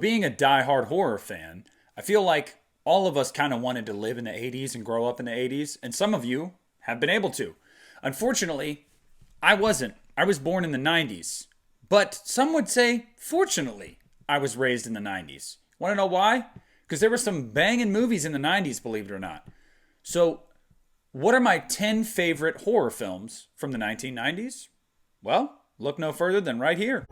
being a diehard horror fan, I feel like all of us kind of wanted to live in the 80s and grow up in the 80s, and some of you have been able to. Unfortunately, I wasn't. I was born in the 90s. But some would say, fortunately, I was raised in the 90s. Want to know why? Because there were some banging movies in the 90s, believe it or not. So, what are my 10 favorite horror films from the 1990s? Well, look no further than right here.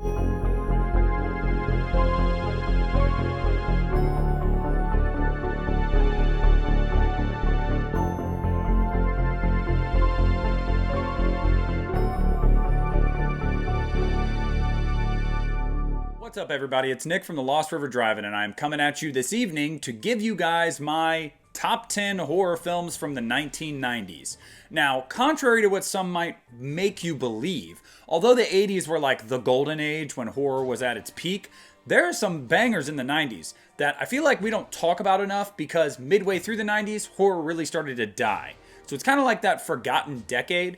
What's up, everybody? It's Nick from the Lost River Drive-In, and I'm coming at you this evening to give you guys my top 10 horror films from the 1990s. Now, contrary to what some might make you believe, although the 80s were like the golden age when horror was at its peak, there are some bangers in the 90s that I feel like we don't talk about enough because midway through the 90s, horror really started to die. So it's kind of like that forgotten decade.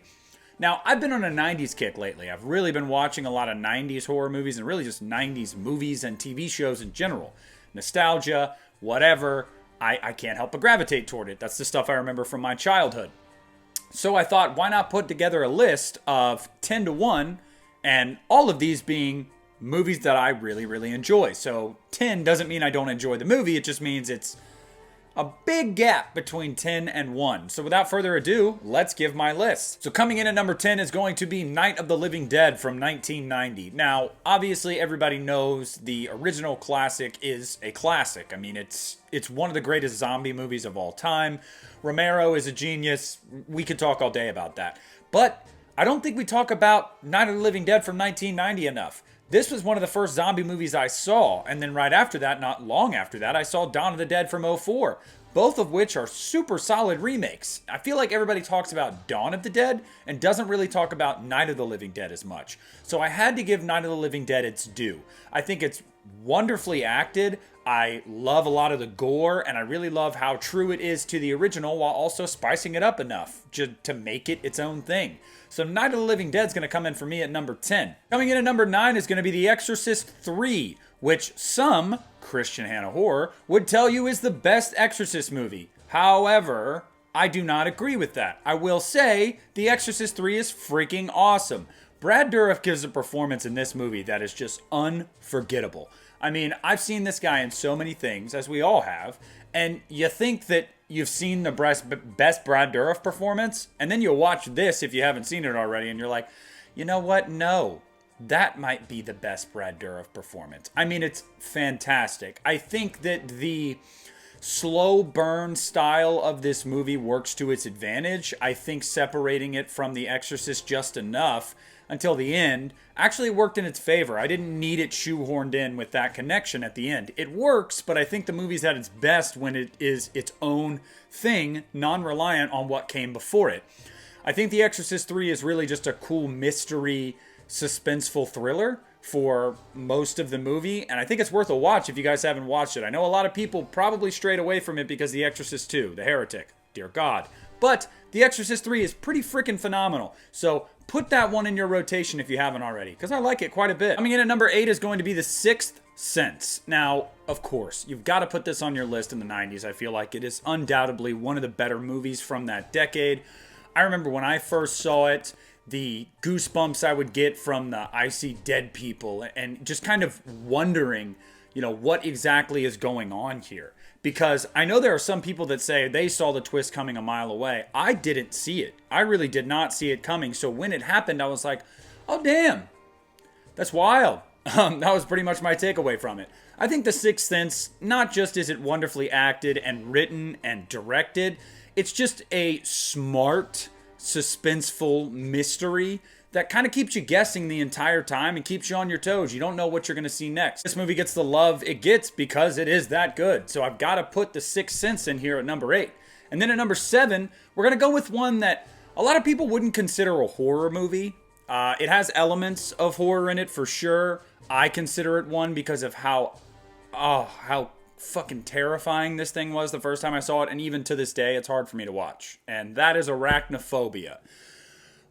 Now, I've been on a 90s kick lately. I've really been watching a lot of 90s horror movies and really just 90s movies and TV shows in general. Nostalgia, whatever, I can't help but gravitate toward it. That's the stuff I remember from my childhood. So I thought, why not put together a list of 10 to 1, and all of these being movies that I really, really enjoy. So 10 doesn't mean I don't enjoy the movie, it just means it's a big gap between 10 and 1. So without further ado, let's give my list. So coming in at number 10 is going to be Night of the Living Dead from 1990. Now, obviously everybody knows the original classic is a classic. I mean, it's one of the greatest zombie movies of all time. Romero is a genius. We could talk all day about that. But I don't think we talk about Night of the Living Dead from 1990 enough. This was one of the first zombie movies I saw, and then right after that, not long after that, I saw Dawn of the Dead from '04, both of which are super solid remakes. I feel like everybody talks about Dawn of the Dead and doesn't really talk about Night of the Living Dead as much. So I had to give Night of the Living Dead its due. I think it's wonderfully acted. I love a lot of the gore, and I really love how true it is to the original while also spicing it up enough to make it its own thing. So Night of the Living Dead is going to come in for me at number 10. Coming in at number 9 is going to be The Exorcist 3, which some, Christian Hannah Horror, would tell you is the best Exorcist movie. However, I do not agree with that. I will say The Exorcist 3 is freaking awesome. Brad Dourif gives a performance in this movie that is just unforgettable. I mean, I've seen this guy in so many things, as we all have, and you think that you've seen the best Brad Dourif performance, and then you'll watch this if you haven't seen it already, and you're like, you know what? No, that might be the best Brad Dourif performance. I mean, it's fantastic. I think that the slow burn style of this movie works to its advantage. I think separating it from The Exorcist just enough until the end actually worked in its favor. I didn't need it shoehorned in with that connection at the end. It works, but I think the movie's at its best when it is its own thing, non-reliant on what came before it. I think The Exorcist 3 is really just a cool mystery, suspenseful thriller for most of the movie, and I think it's worth a watch if you guys haven't watched it. I know a lot of people probably strayed away from it because The Exorcist 2, The Heretic, dear God. But The Exorcist 3 is pretty freaking phenomenal. So put that one in your rotation if you haven't already, because I like it quite a bit. Coming in at number 8 is going to be The Sixth Sense. Now, of course, you've got to put this on your list in the 90s. I feel like it is undoubtedly one of the better movies from that decade. I remember when I first saw it, the goosebumps I would get from the I see dead people and just kind of wondering, what exactly is going on here. Because I know there are some people that say they saw the twist coming a mile away. I didn't see it. I really did not see it coming. So when it happened, I was like, oh, damn. That's wild. That was pretty much my takeaway from it. I think The Sixth Sense, not just is it wonderfully acted and written and directed, it's just a smart, suspenseful mystery that kind of keeps you guessing the entire time and keeps you on your toes. You don't know what you're going to see next. This movie gets the love it gets because it is that good. So I've got to put The Sixth Sense in here at number 8. And then at number 7, we're going to go with one that a lot of people wouldn't consider a horror movie. It has elements of horror in it for sure. I consider it one because of how fucking terrifying this thing was the first time I saw it. And even to this day, it's hard for me to watch. And that is Arachnophobia.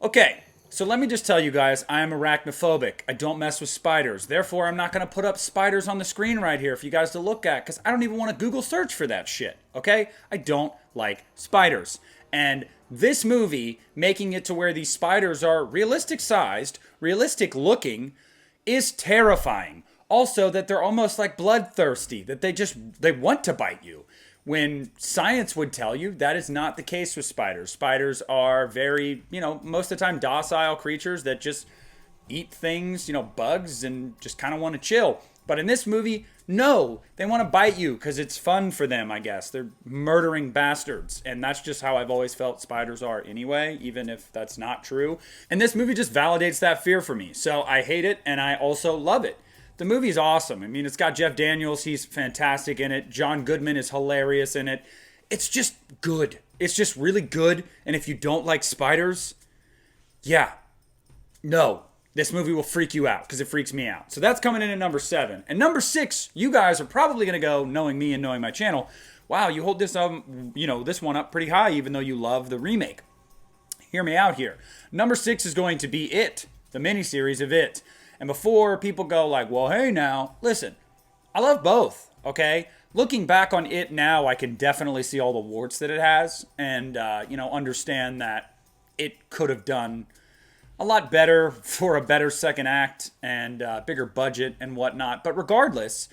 Okay. So let me just tell you guys, I am arachnophobic. I don't mess with spiders. Therefore, I'm not going to put up spiders on the screen right here for you guys to look at, because I don't even want to Google search for that shit, okay? I don't like spiders. And this movie, making it to where these spiders are realistic sized, realistic looking, is terrifying. Also, that they're almost like bloodthirsty, that they want to bite you. When science would tell you that is not the case with spiders. Spiders are very, most of the time docile creatures that just eat things, bugs, and just kind of want to chill. But in this movie, no, they want to bite you because it's fun for them, I guess. They're murdering bastards. And that's just how I've always felt spiders are anyway, even if that's not true. And this movie just validates that fear for me. So I hate it, and I also love it. The movie's awesome. I mean, it's got Jeff Daniels. He's fantastic in it. John Goodman is hilarious in it. It's just good. It's just really good. And if you don't like spiders, no, this movie will freak you out because it freaks me out. So that's coming in at number 7. And number 6, you guys are probably going to go, knowing me and knowing my channel, wow, you hold this this one up pretty high even though you love the remake. Hear me out here. Number 6 is going to be It, the miniseries of It. And before people go like, well, hey now, listen, I love both, okay? Looking back on It now, I can definitely see all the warts that it has and, understand that it could have done a lot better for a better second act and bigger budget and whatnot. But regardless,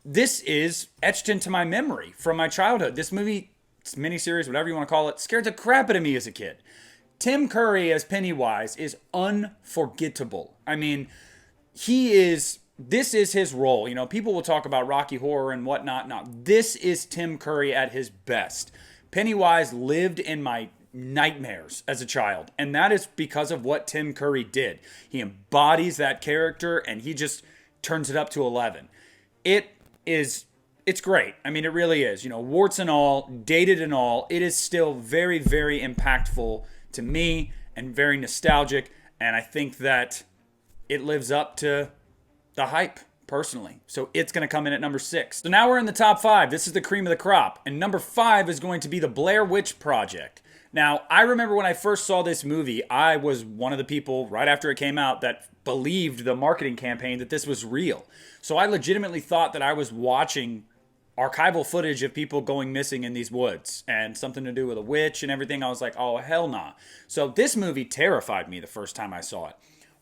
this is etched into my memory from my childhood. This movie, miniseries, whatever you want to call it, scared the crap out of me as a kid. Tim Curry as Pennywise is unforgettable. I mean, this is his role. People will talk about Rocky Horror and whatnot. Now, this is Tim Curry at his best. Pennywise lived in my nightmares as a child, and that is because of what Tim Curry did. He embodies that character, and he just turns it up to 11. It's great. I mean, it really is. Warts and all, dated and all, it is still very, very impactful to me and very nostalgic, and I think that it lives up to the hype, personally. So it's going to come in at number 6. So now we're in the top 5. This is the cream of the crop. And number 5 is going to be the Blair Witch Project. Now, I remember when I first saw this movie, I was one of the people right after it came out that believed the marketing campaign that this was real. So I legitimately thought that I was watching archival footage of people going missing in these woods and something to do with a witch and everything. I was like, oh, hell nah. So this movie terrified me the first time I saw it.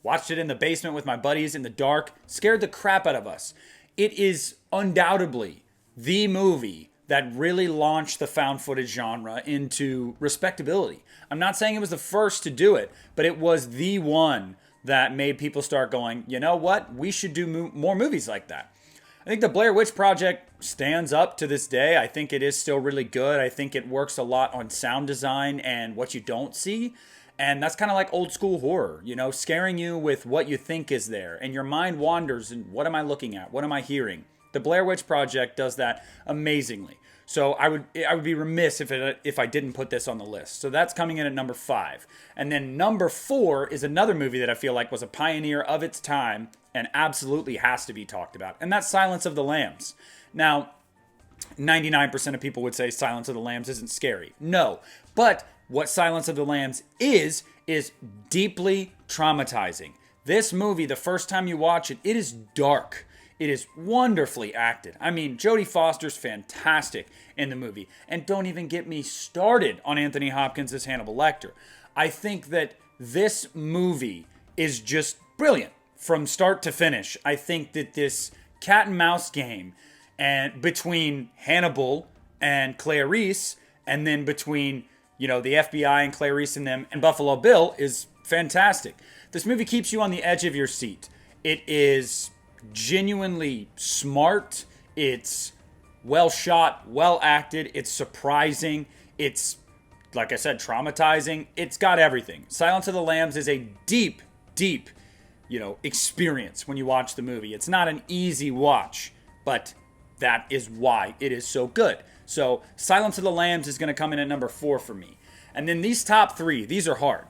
Watched it in the basement with my buddies in the dark. Scared the crap out of us. It is undoubtedly the movie that really launched the found footage genre into respectability. I'm not saying it was the first to do it, but it was the one that made people start going, you know what? We should do more movies like that. I think the Blair Witch Project stands up to this day. I think it is still really good. I think it works a lot on sound design and what you don't see. And that's kind of like old school horror, scaring you with what you think is there. And your mind wanders and what am I looking at? What am I hearing? The Blair Witch Project does that amazingly. So I would be remiss if I didn't put this on the list. So that's coming in at number 5. And then number 4 is another movie that I feel like was a pioneer of its time and absolutely has to be talked about. And that's Silence of the Lambs. Now, 99% of people would say Silence of the Lambs isn't scary. No, but what Silence of the Lambs is deeply traumatizing. This movie, the first time you watch it, it is dark. It is wonderfully acted. I mean, Jodie Foster's fantastic in the movie. And don't even get me started on Anthony Hopkins as Hannibal Lecter. I think that this movie is just brilliant from start to finish. I think that this cat and mouse game and between Hannibal and Clarice, and then between the FBI and Clarice and them and Buffalo Bill is fantastic. This movie keeps you on the edge of your seat. It is genuinely smart. It's well shot, well acted. It's surprising. It's, like I said, traumatizing. It's got everything. Silence of the Lambs is a deep, deep, experience when you watch the movie. It's not an easy watch, but that is why it is so good. So Silence of the Lambs is going to come in at number 4 for me. And then these top 3, these are hard.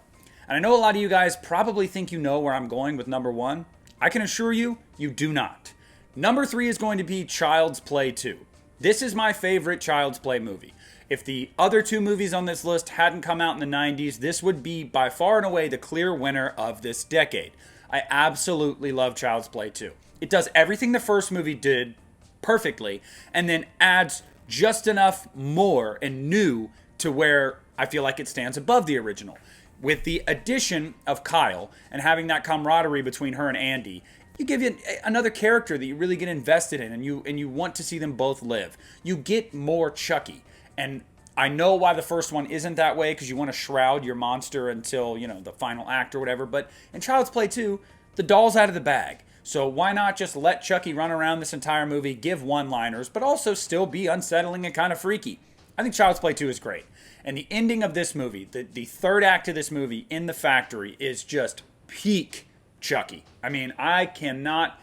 And I know a lot of you guys probably think you know where I'm going with number 1. I can assure you, you do not. Number 3 is going to be Child's Play 2. This is my favorite Child's Play movie. If the other two movies on this list hadn't come out in the 90s, this would be by far and away the clear winner of this decade. I absolutely love Child's Play 2. It does everything the first movie did perfectly, and then adds just enough more and new to where I feel like it stands above the original. With the addition of Kyle and having that camaraderie between her and Andy, you give you another character that you really get invested in, and you want to see them both live. You get more Chucky. And I know why the first one isn't that way, because you want to shroud your monster until, the final act or whatever. But in Child's Play 2, the doll's out of the bag. So why not just let Chucky run around this entire movie, give one-liners, but also still be unsettling and kind of freaky? I think Child's Play 2 is great. And the ending of this movie, the third act of this movie in the factory, is just peak Chucky. I mean, I cannot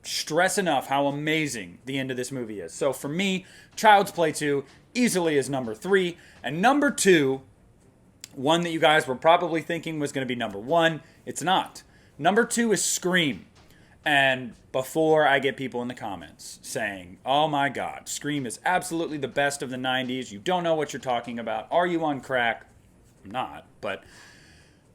stress enough how amazing the end of this movie is. So for me, Child's Play 2 easily is number 3. And number 2, one that you guys were probably thinking was going to be number 1, it's not. Number 2 is Scream. And before I get people in the comments saying, oh my God, Scream is absolutely the best of the 90s. You don't know what you're talking about. Are you on crack? I'm not. But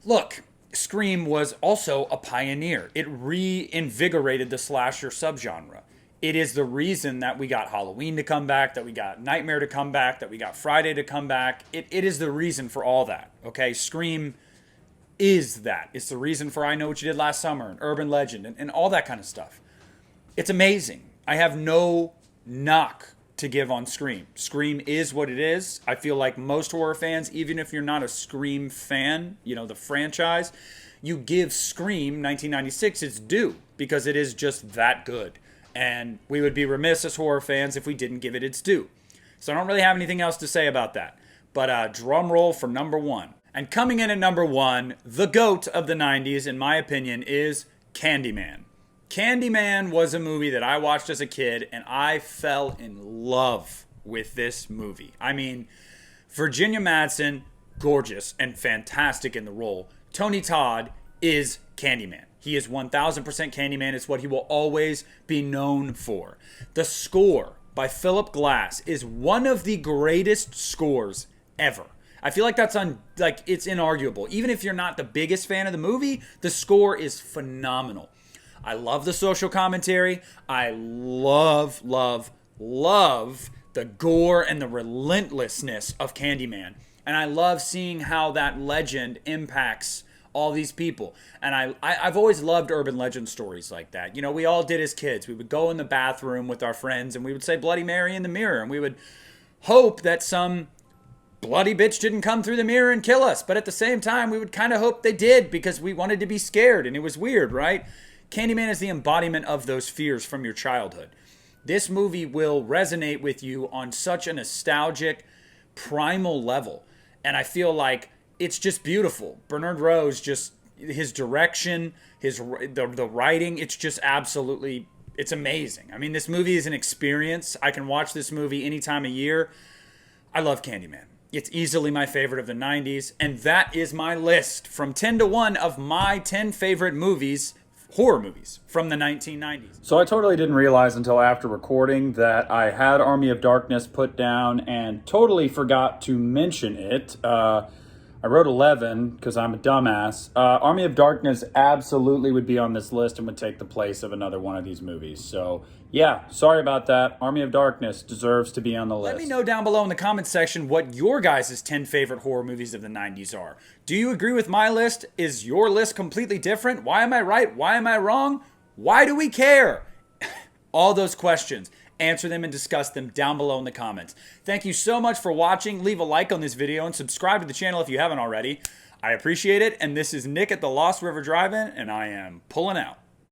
look, Scream was also a pioneer. It reinvigorated the slasher subgenre. It is the reason that we got Halloween to come back, that we got Nightmare to come back, that we got Friday to come back. It is the reason for all that, okay? Scream is that. It's the reason for I Know What You Did Last Summer and Urban Legend and all that kind of stuff. It's amazing. I have no knock to give on Scream. Scream is what it is. I feel like most horror fans, even if you're not a Scream fan, the franchise, you give Scream 1996 its due because it is just that good. And we would be remiss as horror fans if we didn't give it its due. So I don't really have anything else to say about that. But drum roll for number 1. And coming in at number 1, the GOAT of the 90s, in my opinion, is Candyman. Candyman was a movie that I watched as a kid, and I fell in love with this movie. I mean, Virginia Madsen, gorgeous and fantastic in the role. Tony Todd is Candyman. He is 1000% Candyman. It's what he will always be known for. The score by Philip Glass is one of the greatest scores ever. I feel like it's inarguable. Even if you're not the biggest fan of the movie, the score is phenomenal. I love the social commentary. I love the gore and the relentlessness of Candyman. And I love seeing how that legend impacts all these people. And I've always loved urban legend stories like that. We all did as kids. We would go in the bathroom with our friends and we would say Bloody Mary in the mirror. And we would hope that some bloody bitch didn't come through the mirror and kill us. But at the same time, we would kind of hope they did because we wanted to be scared. And it was weird, right? Candyman is the embodiment of those fears from your childhood. This movie will resonate with you on such a nostalgic, primal level. And I feel like it's just beautiful. Bernard Rose, just his direction, the writing, it's just absolutely, it's amazing. I mean, this movie is an experience. I can watch this movie any time of year. I love Candyman. It's easily my favorite of the 90s. And that is my list from 10 to 1 of my 10 favorite movies, horror movies from the 1990s. So I totally didn't realize until after recording that I had Army of Darkness put down and totally forgot to mention it. I wrote 11 because I'm a dumbass. Army of Darkness absolutely would be on this list and would take the place of another one of these movies. So yeah, sorry about that. Army of Darkness deserves to be on the list. Let me know down below in the comments section what your guys' 10 favorite horror movies of the 90s are. Do you agree with my list? Is your list completely different? Why am I right? Why am I wrong? Why do we care? All those questions. Answer them and discuss them down below in the comments. Thank you so much for watching. Leave a like on this video and subscribe to the channel if you haven't already. I appreciate it. And this is Nick at the Lost River Drive-In, and I am pulling out.